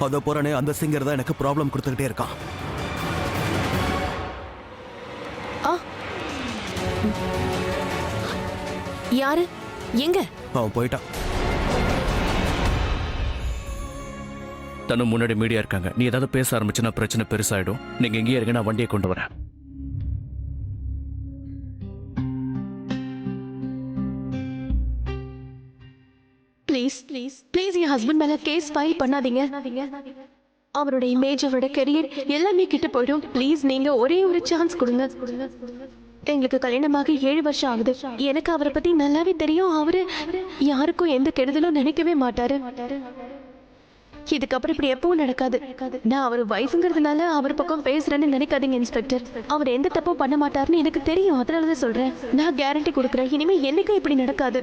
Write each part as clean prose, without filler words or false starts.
அதோ போறானே அந்த சிங்கர் தான் எனக்கு ப்ராப்ளம் கொடுத்துக்கிட்டே இருக்கான். யாரு? எங்க? அவன் போயிட்டான். தன்னு முன்னாடி மீடியா இருக்காங்க. நீ ஏதாவது பேச ஆரம்பிச்சுன்னா பிரச்சனை பெருசாயிடும். நீங்க எங்கேயே இருங்க, நான் வண்டியை கொண்டு வரேன். Please please please N husband மேல கேஸ் ஃபைல் பண்ணாதீங்க. அவரோட இமேஜ், அவரோட கெரியர் எல்லாமே கிட்ட போயிடும். ப்ளீஸ் நீங்க ஒரே ஒரு சான்ஸ் கொடுங்க. எங்களுக்கு கல்யாணமாக 7 வருஷம் ஆகுது. எனக்கு அவரை பத்தி நல்லாவே தெரியும். அவரு யாருக்கும் எந்த கெடுதலும் நினைக்கவே மாட்டாரு. இதுக்கப்புறம் இப்படி எப்பவும் நடக்காது. நான் அவர் வைஃப்ங்கிறதுனால அவர் பக்கம் பேசுறேன்னு நினைக்காதீங்க இன்ஸ்பெக்டர். அவர் எந்த தப்பும் பண்ண மாட்டாருன்னு எனக்கு தெரியும். அதனாலதான் சொல்றேன். நான் கேரண்டி கொடுக்குறேன், இனிமே என்னைக்கும் இப்படி நடக்காது.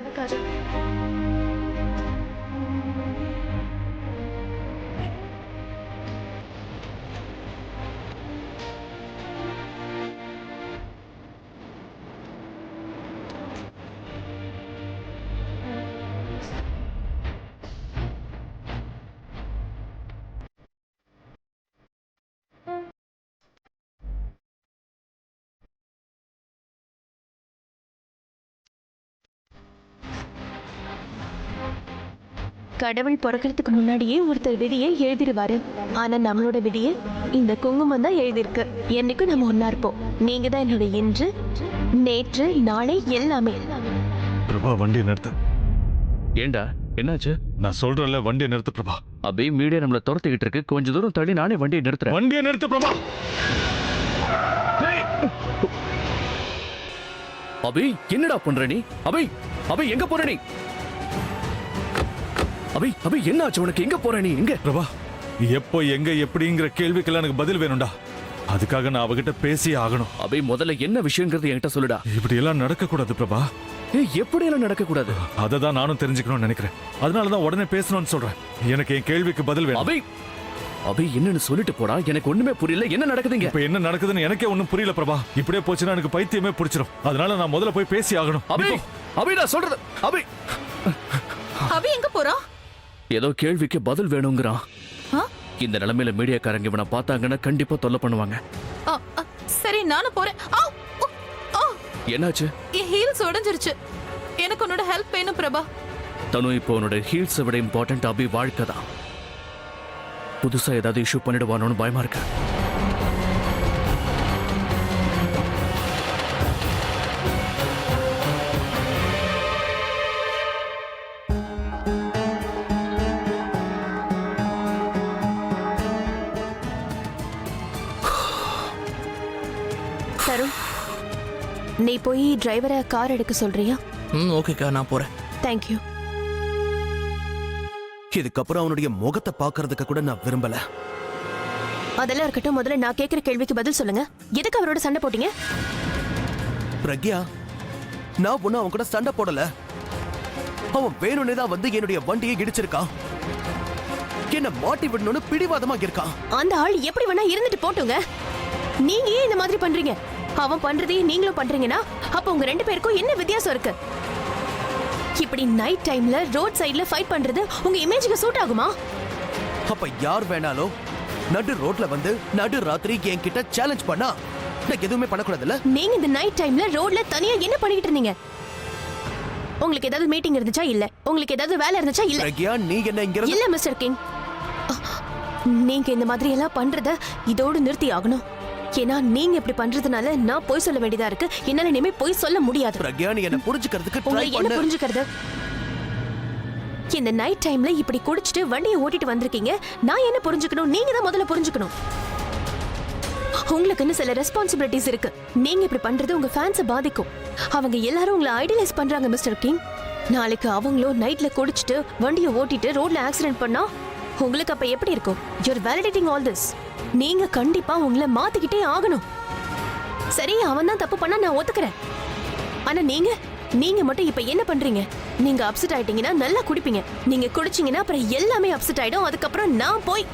கடவுள் பிறக்கிறதுக்கு முன்னாடியே ஒருத்தர் விதியை எழுதிடுவாரு. ஆனா நம்மளோட விதியை இந்த குங்குமம் தான் எழுதியிருக்கு. என்னைக்கும் நம்ம ஒன்னா இருப்போம். நீங்க தான் என்னோட இன்று, நேற்று, நாளை எல்லாமே. பிரபா, வண்டியை நிறுத்து. ஏண்டா, என்னாச்சு? நான் சொல்றேன்ல, வண்டியை நிறுத்து பிரபா. அபி, மீடியா நம்மள துரத்திக்கிட்டு இருக்கு. கொஞ்ச தூரம் தள்ளி நானே வண்டியை நிறுத்துறேன். வண்டியை நிறுத்து பிரபா. அபி, என்னடா பண்ற நீ? அபி, அபி எங்க போற நீ? அபி, அபி என்னாச்சு உனக்கு? எங்க போற நீ? எங்க? பிரபா, எப்போ எங்க எப்படிங்கிற கேள்விக்கெல்லாம் எனக்கு பதில் வேணும்டா. அதுக்காக நான் அவகிட்ட பேசி ஆகணும். அபி, முதல்ல என்ன விஷயங்கிறது என்கிட்ட சொல்லுடா. இப்படி எல்லாம் நடக்க கூடாது பிரபா. எப்படி எல்லாம் நடக்க கூடாது? அதை தான் நானும் தெரிஞ்சுக்கணும்னு நினைக்கிறேன். அதனாலதான் உடனே பேசணும்னு சொல்றேன். எனக்கு என் கேள்விக்கு பதில் வேணும். அபி, அபி என்னன்னு சொல்லிட்டு போடா. எனக்கு ஒண்ணுமே புரியல. என்ன நடக்குதுங்க? இப்ப என்ன நடக்குதுன்னு எனக்கே ஒண்ணும் புரியல பிரபா. இப்படியே போச்சுன்னா எனக்கு பைத்தியமே பிடிச்சிடும். அதனால நான் முதல்ல போய் பேசி ஆகணும். அபி, அபி நான் சொல்றது. அபி, அபி எங்க போறா? ஏதோ கேள்விக்கு பதில் வேணுங்கிறான். இந்த நிலைமையில மீடியாக்காரங்க இவனை பார்த்தாங்கன்னா கண்டிப்பா தொல்லை பண்ணுவாங்க. சரி, நானும் போறேன். என்னாச்சு? என் ஹீல்ஸ் உடைஞ்சிருச்சு. எனக்கு உன்னோட ஹெல்ப் வேணும் பிரபா. தனு, இப்போ உன்னோட ஹீல்ஸை விட இம்பார்ட்டன்ட் அபி வாழ்க்கை தான். புதுசா ஏதாவது இஷ்யூ பண்ணிடுவானோன்னு பயமா இருக்கு. தருண், நீ போய் டிரைவரை கார் எடுக்க சொல்றியா? ஓகேக்கா, நான் போறேன். தேங்க்யூ. இதுக்கப்புறம் அவனுடைய முகத்தை பாக்குறதுக்கு கூட நான் விரும்பல. அதெல்லாம் இருக்கட்டும். முதல்ல நான் கேட்கிற கேள்விக்கு பதில் சொல்லுங்க. எதுக்கு அவரோட சண்டை போட்டீங்க? பிரக்யா, நான் ஒன்னும் அவன் கூட சண்டை போடல. அவன் வேணும்னே தான் வந்து என்னுடைய வண்டியை இடிச்சிருக்கான். என்ன மாட்டி விடணும்னு பிடிவாதமா இருக்கான். அந்த ஆள் எப்படி வேணா இருந்துட்டு போட்டுங்க. நீங்க ஏன் இந்த மாதிரி பண்றீங்க? அவன் பண்றதையே நீங்களும் பண்றீங்கன்னா அப்ப உங்க 2 பேருக்கும் என்ன வித்தியாசம் இருக்கு? இப்படி நைட் டைம்ல ரோட் சைடுல ஃபைட் பண்றது உங்க இமேஜுக்கு சூட் ஆகுமா? அப்ப யார் வேணாலும் நடு ரோட்ல வந்து நடு ராத்திரி என்கிட்ட சேலஞ்ச் பண்ணா நான் எதுவுமே பண்ணக்கூடாதுல்ல? நீங்க இந்த நைட் டைம்ல ரோட்ல தனியா என்ன பண்ணிட்டு இருந்தீங்க? உங்களுக்கு ஏதாவது மீட்டிங் இருந்துச்சா? இல்ல. உங்களுக்கு ஏதாவது வேலை இருந்துச்சா? இல்ல. பிரக்யா, நீ என்ன இங்க இல்ல மிஸ்டர் கிங், நீங்க இந்த மாதிரி எல்லாம் பண்றத இதோடு நிறுத்தி ஆகணும். ஏன்னா நீங்க இப்படி பண்றதுனால நான் போய் சொல்ல வேண்டியதா இருக்கு. என்னால இனிமே போய் சொல்ல முடியாது. பிரக்யா, நீ என்ன புரிஞ்சுக்கிறதுக்கு ட்ரை உங்களை என்ன பண்ணு. புரிஞ்சுக்கிறது? இந்த நைட் டைம்ல இப்படி குடிச்சிட்டு வண்டியை ஓட்டிட்டு வந்திருக்கீங்க. நான் என்ன புரிஞ்சுக்கணும்? நீங்க தான் முதல்ல புரிஞ்சுக்கணும். உங்களுக்குன்னு சில ரெஸ்பான்சிபிலிட்டிஸ் இருக்கு. நீங்க இப்படி பண்றது உங்க ஃபேன்ஸை பாதிக்கும். அவங்க எல்லாரும் உங்களை ஐடியலைஸ் பண்றாங்க மிஸ்டர் கிங். நாளைக்கு அவங்களும் நைட்ல குடிச்சிட்டு வண்டியை ஓட்டிட்டு ரோட்ல ஆக்சிடென்ட் பண்ணா உங்களுக்கு அப்ப எப்படி இருக்கும்? You're validating all this. நீங்க கண்டிப்பா உங்களை மாத்திக்கிட்டே ஆகணும். சரி, அவன் தான் தப்பு பண்ணா நான் ஒத்துக்கிறேன். ஆனா நீங்க மட்டும் இப்ப என்ன பண்றீங்க? நீங்க அப்செட் ஆயிட்டீங்கன்னா நல்லா குடிப்பீங்க. நீங்க குடிச்சீங்கன்னா அப்புறம் எல்லாமே அப்செட் ஆயிடும். அதுக்கப்புறம் நான் போய்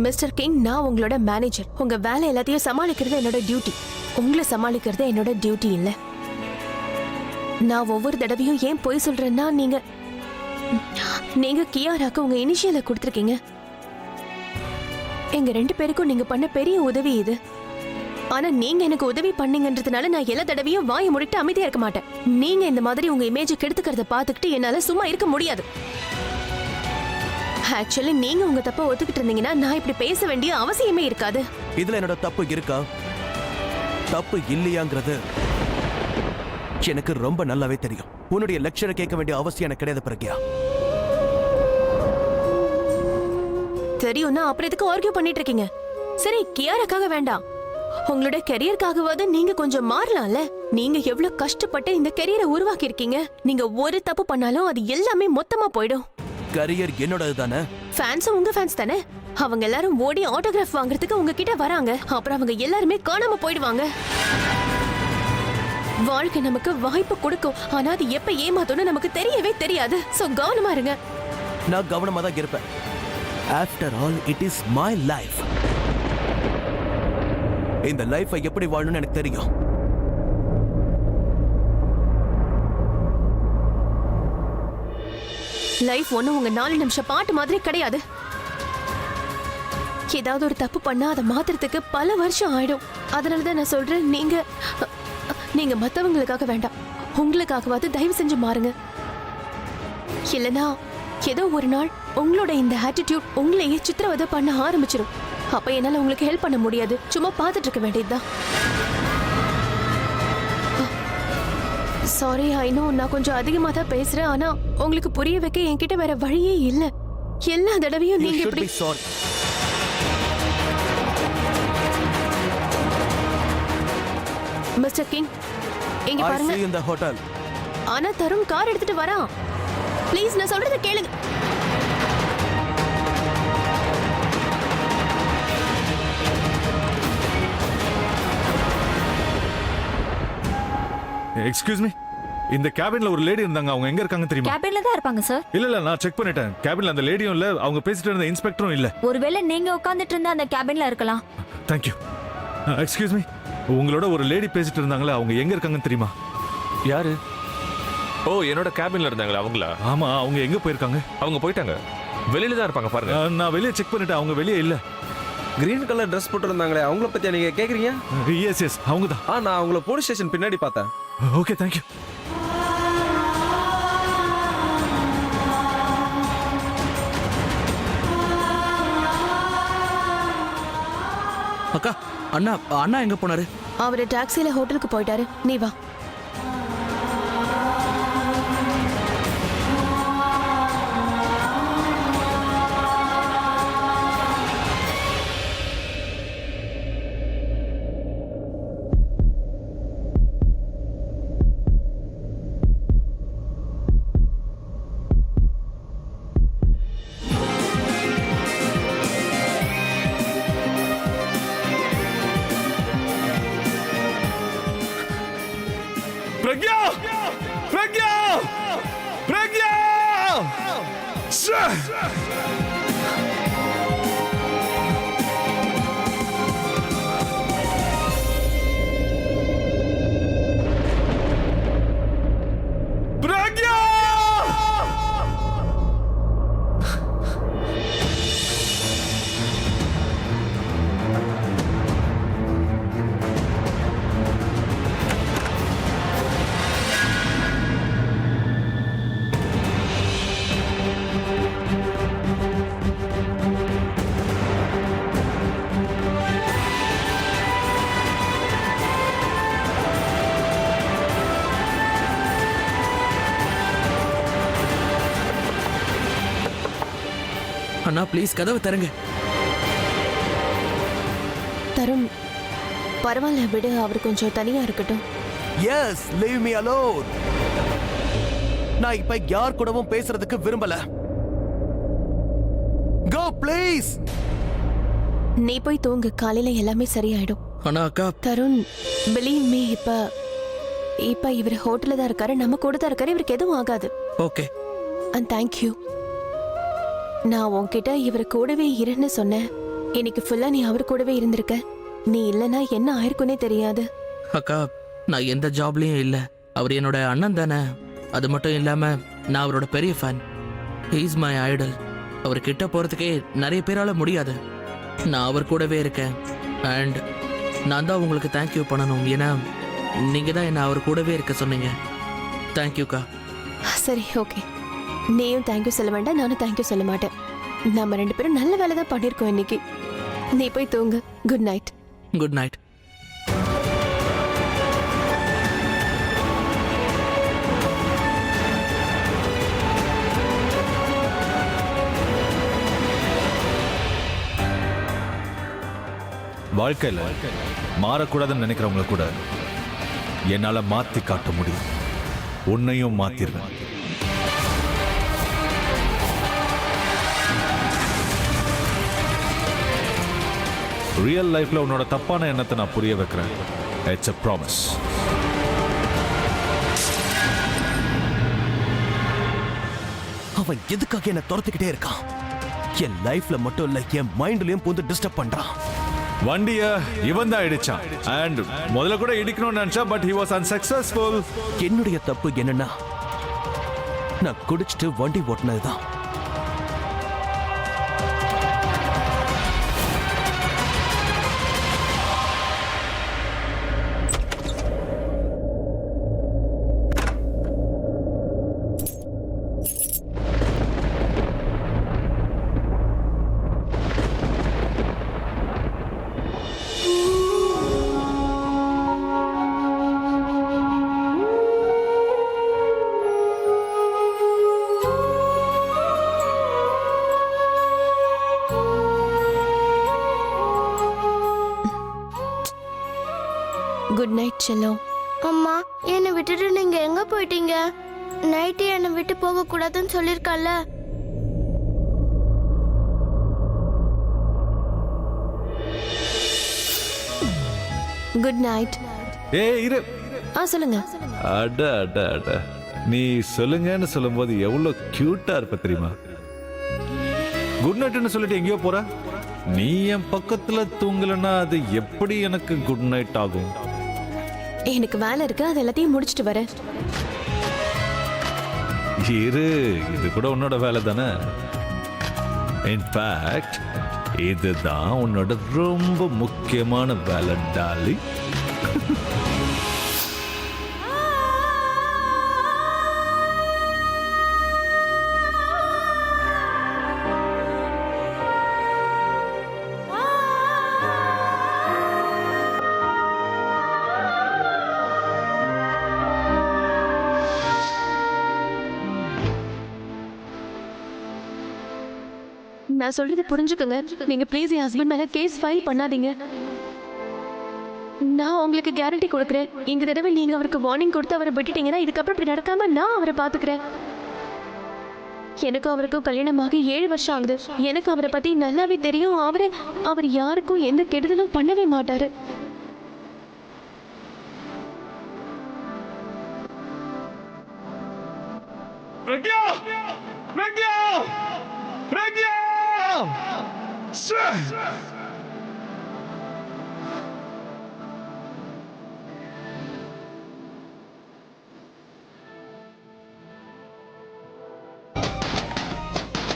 மிஸ்டர் கிங், நான் உங்களோட மேனேஜர். உங்க வேலை எல்லாத்தையும் சமாளிக்கிறது என்னோட டியூட்டி. உங்களை சமாளிக்கிறது என்னோட டியூட்டி இல்ல. நான் ஒவ்வொரு தடவையும் ஏன் போய் சொல்றேன்னா நீங்க கியாராக்கு உங்க இனிஷியலை கொடுத்துருக்கீங்க. எங்க 2 பேருக்கும் நீங்க பண்ண பெரிய உதவி இது. ஆனா நீங்க எனக்கு உதவி பண்ணீங்கன்றதுனால நான் எல்லா தடவையும் வாயை மூடிட்டு அமைதியா இருக்க மாட்டேன். நீங்க இந்த மாதிரி உங்க இமேஜ் கெடுத்துக்கிறத பார்த்துக்கிட்டு என்னால சும்மா இருக்க முடியாது. ஆக்சுவலி நீங்க உங்க தப்ப ஒத்துக்கிட்டு இருந்தீங்கன்னா நான் இப்படி பேச வேண்டிய அவசியமே இருக்காது. இதுல என்னோட தப்பு இருக்கா தப்பு இல்லையாங்கிறது எனக்கு ரொம்ப நல்லாவே தெரியும். உன்னுடைய லெக்சரை கேட்க வேண்டிய அவசியம் எனக்கு கிடையாது பிரக்யா. தெரியும்னா அப்புறம் எதுக்கு ஆர்கியூ பண்ணிட்டு இருக்கீங்க? சரி, கியாராக்காக வேண்டாம், உங்களோட கெரியருக்காகவாவது நீங்க கொஞ்சம் மாறலாம்ல. நீங்க எவ்வளவு கஷ்டப்பட்டு இந்த கெரியரை உருவாக்கி இருக்கீங்க. நீங்க ஒரு தப்பு பண்ணாலும் அது எல்லாமே மொத்தமா போயிடும். கரியர் என்னோடது தானே. ஃபேன்ஸும் உங்க ஃபேன்ஸ் தானே. அவங்க எல்லாரும் ஓடி ஆட்டோகிராஃப் வாங்குறதுக்கு உங்ககிட்ட வராங்க. அப்புறம் அவங்க எல்லாருமே காணாம போயிடுவாங்க. வாழ்க்கை நமக்கு வாய்ப்பு கொடுக்கும், ஆனா அது எப்ப ஏமாத்தோன்னு நமக்கு தெரியவே தெரியாது. சோ கவனமா இருங்க. நான் கவனமா தான் இருப்பேன். After all it is my life. இந்த லைஃபை எப்படி வாழணும்னு எனக்கு தெரியும். லைஃப் ஒண்ணு உங்க 4 நிமிஷம் பாட்டு மாதிரி கிடையாது. ஏதாவது ஒரு தப்பு பண்ணா அதை மாத்துறதுக்கு பல வருஷம் ஆயிடும். அதனாலதான் நான் சொல்றேன், நீங்க மத்தவங்களுக்காக வேண்டாம், உங்களுக்காகவாது தயவு செஞ்சு மாறுங்க. இல்லனா ஏதோ ஒரு நாள் உங்களோட இந்த ஆட்டிடியூட் உங்களையே சித்திரவதை பண்ண ஆரம்பிச்சிடும். அப்ப என்னால உங்களுக்கு ஹெல்ப் பண்ண முடியாது. சும்மா பார்த்துட்டு இருக்க வேண்டியதுதான். சாரி, ஐ நோ நான் கொஞ்சம் அதிகமா தான் பேசுறேன். ஆனா உங்களுக்கு புரிய வைக்க என்கிட்ட வேற வழியே இல்ல. எல்லா தடவையும் நீங்க இப்படி சாரி. மிஸ்டர் கிங், இங்க I பாருங்க. see you in the hotel. ஆனா தருண் கார் எடுத்துட்டு வரான். ப்ளீஸ் நான் சொல்றத கேளுங்க. எக்ஸ்கியூஸ் மீ, இந்த கேபின்ல ஒரு லேடி இருந்தாங்க. அவங்க எங்க இருக்காங்க தெரியுமா? கேபின்ல தான் இருப்பாங்க சார். இல்ல நான் செக் பண்ணிட்டேன். கேபின்ல அந்த லேடியும் இல்ல, அவங்க பேசிட்டு இருந்த இன்ஸ்பெக்டரும் இல்ல. ஒருவேளை நீங்க உட்கார்ந்துட்டு இருந்த அந்த கேபின்ல இருக்கலாம். Thank you. எக்ஸ்கியூஸ் மீ, உங்களோட ஒரு லேடி பேசிட்டு இருந்தாங்களே, அவங்க எங்க இருக்காங்கன்னு தெரியுமா? யாரு? ஓ, என்னோட கேபின்ல இருந்தாங்களா அவங்களா? ஆமா, அவங்க எங்க போயிருக்காங்க? அவங்க போயிட்டாங்க. வெளியில தான் இருப்பாங்க பாருங்க. நான் வெளியே செக் பண்ணிட்டேன், அவங்க வெளியே இல்ல. கிரீன் கலர் ட்ரெஸ் போட்டுருந்தாங்களே, அவங்கள பத்தியா நீங்க கேக்குறீங்க? எஸ் அவங்க தான். நான் அவங்கள போலீஸ் ஸ்டேஷன் பின்னாடி பார்த்தேன். Okay, thank you. அக்கா, அண்ணா அண்ணா எங்க போனாரு? அவரு டாக்ஸில ஹோட்டலுக்கு போயிட்டாரு. நீ வா. பிரக்யா! பிரக்யா! பிரக்யா! பிரக்யா! அண்ணா ப்ளீஸ் கதவை தரங்க. தருண், பரவாயில்ல விடு, அவர் கொஞ்சம் தனியா இருக்கட்டும். Yes, leave me alone. நான் இப்ப யார் கூடவும் பேசுறதுக்கு விரும்பல. Go please. நீ போய் தூங்கு, காலையில எல்லாமே சரியாயிடும். அண்ணா அக்கா. தருண், பிலீவ் மீ, இப்ப இவர் ஹோட்டல்ல தான் இருக்காரு, நம்ம கூட தான் இருக்காரு, இவருக்கு எதுவும் ஆகாது. ஓகே. And thank you. நான் உன்கிட்ட இவர் கூடவே இருன்னு சொன்னேன். இன்னைக்கு ஃபுல்லா நீ அவர் கூடவே இருந்திருக்க. நீ இல்லனா என்ன ஆயிருக்குன்னே தெரியாது. அக்கா, நான் எந்த ஜாப்லயும் இல்ல. அவர் என்னோட அண்ணன் தானே. அது மட்டும் இல்லாம நான் அவரோட பெரிய ஃபேன். Is my idol. அவர் கிட்ட போறதுக்கே நிறைய பேரால முடியாது. நான் அவர் கூடவே இருக்கேன். அண்ட் நான் தான் உங்களுக்கு தேங்க்யூ பண்ணணும். ஏன்னா நீங்க தான் என்ன அவர் கூடவே இருக்க சொன்னீங்க. தேங்க்யூக்கா. சரி, ஓகே. நீயும் தேங்க்யூ சொல்ல வேண்டாம், நானும் தேங்க்யூ சொல்ல மாட்டேன். நம்ம 2 பேரும் நல்ல வேலை தான் பண்ணியிருக்கோம் இன்னைக்கு. நீ போய் தூங்கு. Good night. Good night. வாழ்க்கையில மாறக்கூடாதுன்னு நினைக்கிறவங்கள கூட என்னால மாத்தி காட்ட முடியும். உன்னையும் மாத்திருவேன். ரியல் லைஃப்ல உன்னோட தப்பான எண்ணத்தை நான் புரிய வைக்கிறேன். It's a promise. அவன் எதுக்காக என்ன துரத்துக்கிட்டே இருக்கான்? என் லைஃப்ல மட்டும் இல்ல, என் மைண்ட்லயும் பூந்து டிஸ்டர்ப் பண்றான். வண்டிய இவன் தான் இடிச்சான். அண்ட் முதல்ல கூட இடிக்கணும்னு நினைச்சா, பட் he was unsuccessful. என்னுடைய தப்பு என்னன்னா, நான் குடிச்சிட்டு வண்டி ஓட்டினதுதான். குட் நைட் செல்லம். அம்மா, என்னை விட்டுட்டு நீங்க எங்க போயிட்டீங்க? நைட்டு என்னை விட்டு போக கூடாதுன்னு சொல்லிருக்கல. Good night. இரு. சொல்லுங்க. அட அட அட, நீ சொல்லுங்கன்னு சொல்லும்போது எவ்வளவு கியூட்டா இருப்ப தெரியுமா? குட் நைட்னு சொல்லிட்டு எங்கேயோ போற. நீ என் பக்கத்துல தூங்கலன்னா அது எப்படி எனக்கு குட் நைட் ஆகும்? எனக்கு வேலை இருக்கு, அது எல்லாத்தையும் முடிச்சிட்டு வரேன். இரு, இது கூட உன்னோட வேலை தானே. இன்ஃபேக்ட் இதுதான் உன்னோட ரொம்ப முக்கியமான வேலை டாலி. நான் சொல்றது புரிஞ்சுக்கோங்க. நீங்க ப்ளீஸ் என் ஹஸ்பண்ட் மேல கேஸ் ஃபைல் பண்ணாதீங்க. நான் உங்களுக்கு கேரண்டி கொடுக்குறேன். இந்த தடவை நீங்க அவருக்கு வார்னிங் கொடுத்து அவரை விட்டுட்டீங்கன்னா இதுக்கப்புறம் இப்படி நடக்காம நான் அவரை பாத்துக்கிறேன். எனக்கும் அவருக்கும் கல்யாணமாகி 7 வருஷம் ஆகுது. எனக்கு அவரை பத்தி நல்லாவே தெரியும். அவர் யாருக்கும் எந்த கெடுதலும் பண்ணவே மாட்டாரு.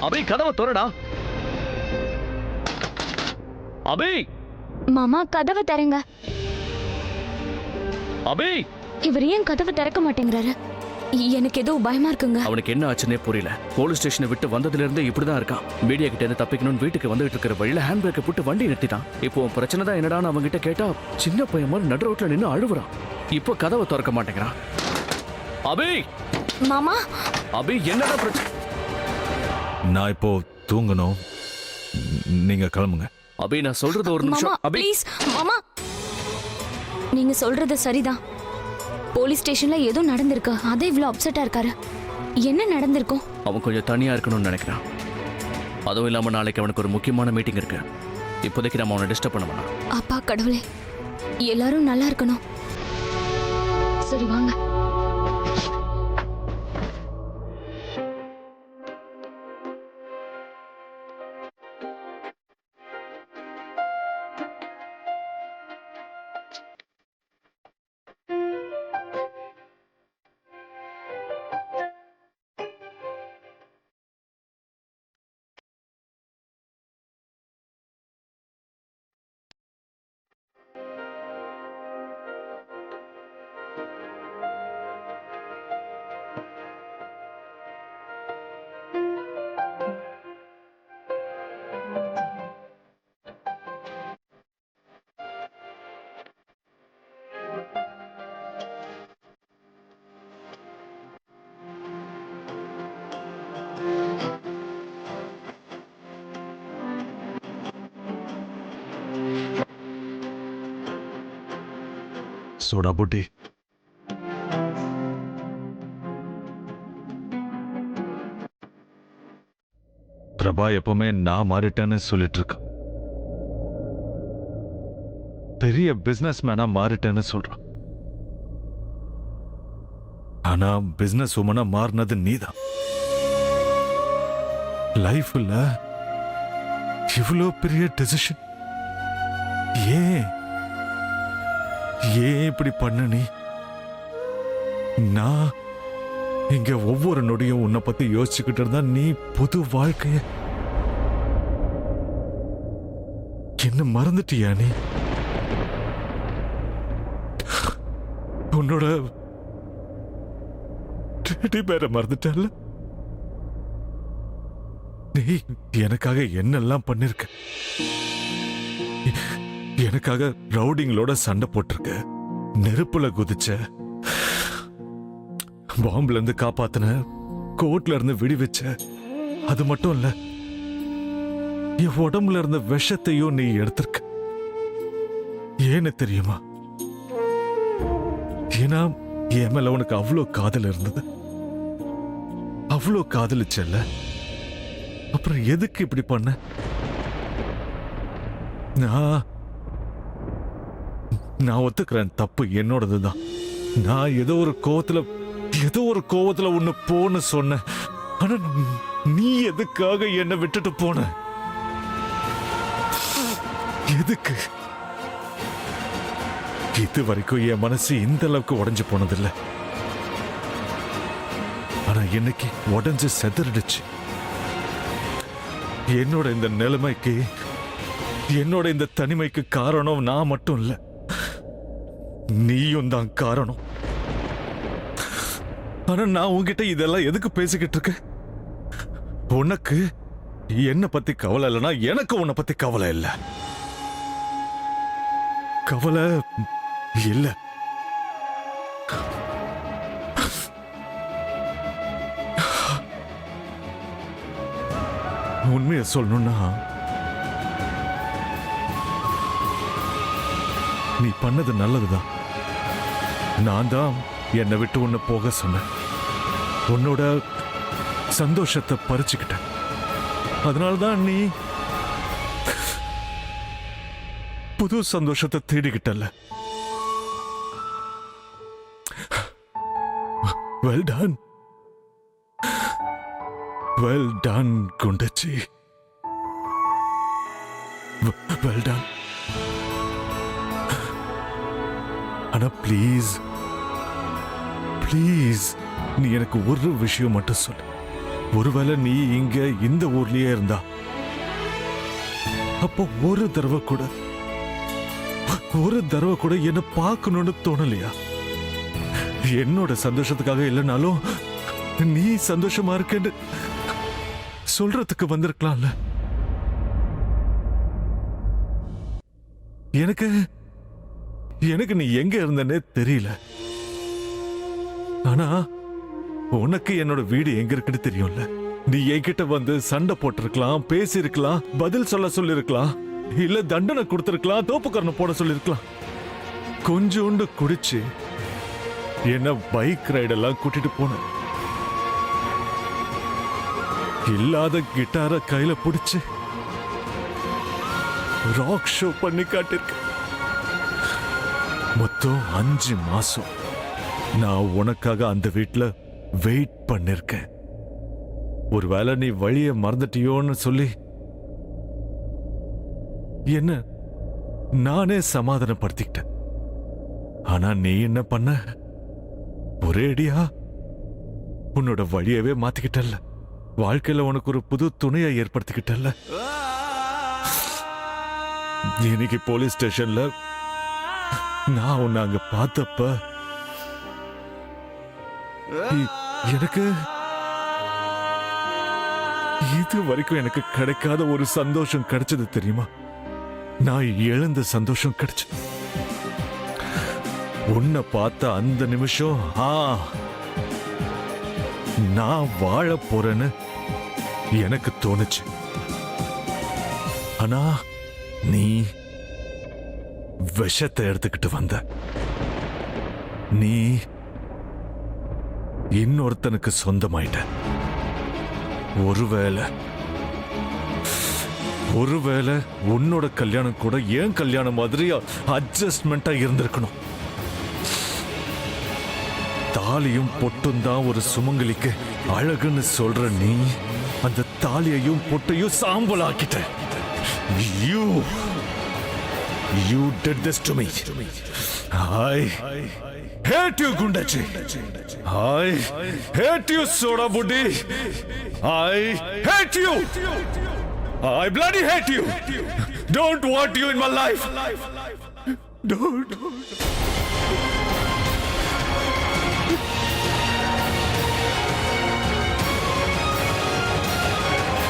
அபி, கதவை திறடா. அபி, மாமா கதவை தரங்க. அபி, இவர் ஏன் கதவை திறக்க மாட்டேங்கிறாரு? எனக்கு ஏதோ பயமா இருக்குங்க. அவனுக்கு என்ன ஆச்சுன்னே புரியல. போலீஸ் ஸ்டேஷனை விட்டு வந்ததுல இருந்து இப்படிதான் இருக்கான். மீடியா கிட்ட இருந்து தப்பிக்கணும்னு வீட்டுக்கு வந்துட்டு இருக்கிற வழியில ஹேண்ட் பிரேக்கை போட்டு வண்டி நிறுத்திட்டான். இப்போ உன் பிரச்சனை தான் என்னடான்னு அவங்க கிட்ட கேட்டா சின்ன பையன் மாதிரி நடு ரோட்ல நின்று அழுவுறான். இப்போ கதவை திறக்க மாட்டேங்கிறான். அபி, மாமா, அபி, என்னடா பிரச்சனை? நான் இப்போ தூங்கணும், நீங்க கிளம்புங்க. அபி, நான் சொல்றது ஒரு மாமா நிமிஷம். அபி, ப்ளீஸ் மாமா, நீங்க சொல்றது சரிதான். போலீஸ் ஸ்டேஷன்ல ஏதோ நடந்திருக்கு. அதே இவ்வளவு அப்செட்டா இருக்காரு. என்ன நடந்திருக்கும்? அவன் கொஞ்சம் தனியா இருக்கணும்னு நினைக்கிறான். அதுவும் இல்லாம நாளைக்கு அவனுக்கு ஒரு முக்கியமான மீட்டிங் இருக்கு. இப்போதைக்கு நம்ம அவனை டிஸ்டர்ப் பண்ண வேணாம். அப்பா கடவுளே, எல்லாரும் நல்லா இருக்கணும். சரி வாங்க. சோடா புட்டி. பிரபா எப்பவுமே நான் மாறிட்டேன்னு சொல்லிட்டு இருக்க. பெரிய பிசினஸ் மேனா மாறிட்டேன்னு சொல்றான். ஆனா பிசினஸ் உமனா மாறினது நீதான். லைஃப்ல இவ்வளோ பெரிய டெசிஷன் ஏன் இப்படி பண்ண நீ? நான் இங்க ஒவ்வொரு நொடியும் உன்னை பத்தி யோசிச்சுக்கிட்டு இருந்தா நீ புது வாழ்க்கைய என்ன மறந்துட்டியா? நீ உன்னோட டெடி பேரை மறந்துட்டல்ல? நீ எனக்காக என்னெல்லாம் பண்ணிருக்க. எனக்காக ரவுடிங்களோட சண்டை போட்டிருக்க, நெருப்புல குதிச்ச, பாம்புல இருந்து காப்பாத்தின, கோர்ட்ல இருந்து விடுவிச்ச. அது மட்டும் இல்ல, என் உடம்புல இருந்த விஷத்தையும் நீ எடுத்திருக்க. ஏன்னு தெரியுமா? ஏன்னா என் மேல உனக்கு அவ்வளோ காதல் இருந்தது. அவ்வளோ காதலிச்சல்ல, அப்புறம் எதுக்கு இப்படி பண்ண? நான் ஒத்துக்கிறேன், தப்பு என்னோடதுதான். நான் ஏதோ ஒரு கோவத்துல உன்னை போன்னு சொன்ன. ஆனா நீ எதுக்காக என்னை விட்டுட்டு போன? எதுக்கு? இது வரைக்கும் என் மனசு இந்த அளவுக்கு உடைஞ்சு போனதில்லை. ஆனா இன்னைக்கு உடைஞ்சு செதறிடுச்சு. என்னோட இந்த நிலைமைக்கு, என்னோட இந்த தனிமைக்கு காரணம் நான் மட்டும் இல்ல, நீயும் தான் காரணம். ஆனா நான் உன்கிட்ட இதெல்லாம் எதுக்கு பேசிக்கிட்டு இருக்க? உனக்கு என்ன பத்தி கவலை இல்லைன்னா எனக்கு உன்னை பத்தி கவலை இல்ல. கவலை இல்ல. உண்மையை சொல்லணும்னா நீ பண்ணது நல்லதுதான். நான் தான் என்னை விட்டு உன்னை போக சொன்னேன். உன்னோட சந்தோஷத்தை பறிச்சுக்கிட்டேன். அதனாலதான் நீ புது சந்தோஷத்தை தேடிக்கிட்டல. வெல் டன், வெல் டன் குண்டச்சி, வெல் டன். ஆனா ப்ளீஸ் ப்ளீஸ் நீ எனக்கு ஒரு விஷயம் மட்டும் சொல்லு. ஒருவேளை நீ இங்க இந்த ஊர்லயே இருந்தா, அப்போ ஒரு தடவை கூட என்ன பார்க்கணும்னு தோணலையா? என்னோட சந்தோஷத்துக்காக இல்லைனாலும் நீ சந்தோஷமா இருக்கேன்னு சொல்றதுக்கு வந்திருக்கலாம்ல. எனக்கு நீ எங்க இருந்தனே தெரியல. ஆனா உனக்கு என்னோட வீடு எங்க இருக்குன்னு தெரியும்ல. நீ என்கிட்ட வந்து சண்டை போட்டிருக்கலாம், பேசியிருக்கலாம், பதில் சொல்லிருக்கலாம், இல்ல தண்டனை கொடுத்திருக்கலாம், தோப்புக்கரணம் போட சொல்லிருக்கலாம். கொஞ்சோண்டு குடிச்சு என்ன பைக் ரைடெல்லாம் கூட்டிட்டு போன. இல்லாத கிட்டார கையில பிடிச்சு ராக் ஷோ பண்ணி காட்டிருக்க. மொத்தம் 5 மாசம் நான் உனக்காக அந்த வீட்டுல வெயிட் பண்ணிருக்கேன். ஒருவேளை நீ வழிய மறந்துட்டியோன்னு சொல்லி என்ன நானே சமாதானப்படுத்திக்கிட்டேன். ஆனா நீ என்ன பண்ண? ஒரேடியா உன்னோட வழியவே மாத்திக்கிட்டல்ல. வாழ்க்கையில உனக்கு ஒரு புது துணையை ஏற்படுத்திக்கிட்டல்ல. இன்னைக்கு போலீஸ் ஸ்டேஷன்ல நான் உன்னை அங்க பார்த்தப்ப எனக்கு இது வரைக்கும் எனக்கு கிடைக்காத ஒரு சந்தோஷம் கிடைச்சது தெரியுமா? நான் இழந்த சந்தோஷம் கிடைச்சது. உன்னை பார்த்த அந்த நிமிஷம் நான் வாழ போறேன்னு எனக்கு தோணுச்சு. ஆனா நீ விஷத்தை எடுத்துக்கிட்டு வந்த. நீ இன்னொருத்தனுக்கு சொந்தமாயிட்ட. ஒருவேளை உன்னோட கல்யாணம் கூட ஏன் கல்யாணம் மாதிரி அட்ஜஸ்ட்மெண்டா இருந்திருக்கணும். தாலியும் பொட்டும் தான் ஒரு சுமங்கலிக்கு அழகுன்னு சொல்ற நீ அந்த தாலியையும் பொட்டையும் சாம்பல் ஆக்கிட்ட. You did this to me. I hate you, Gundachi. I hate you, Soda Buddhi. I hate you. I bloody hate you. Don't want you in my life. Don't.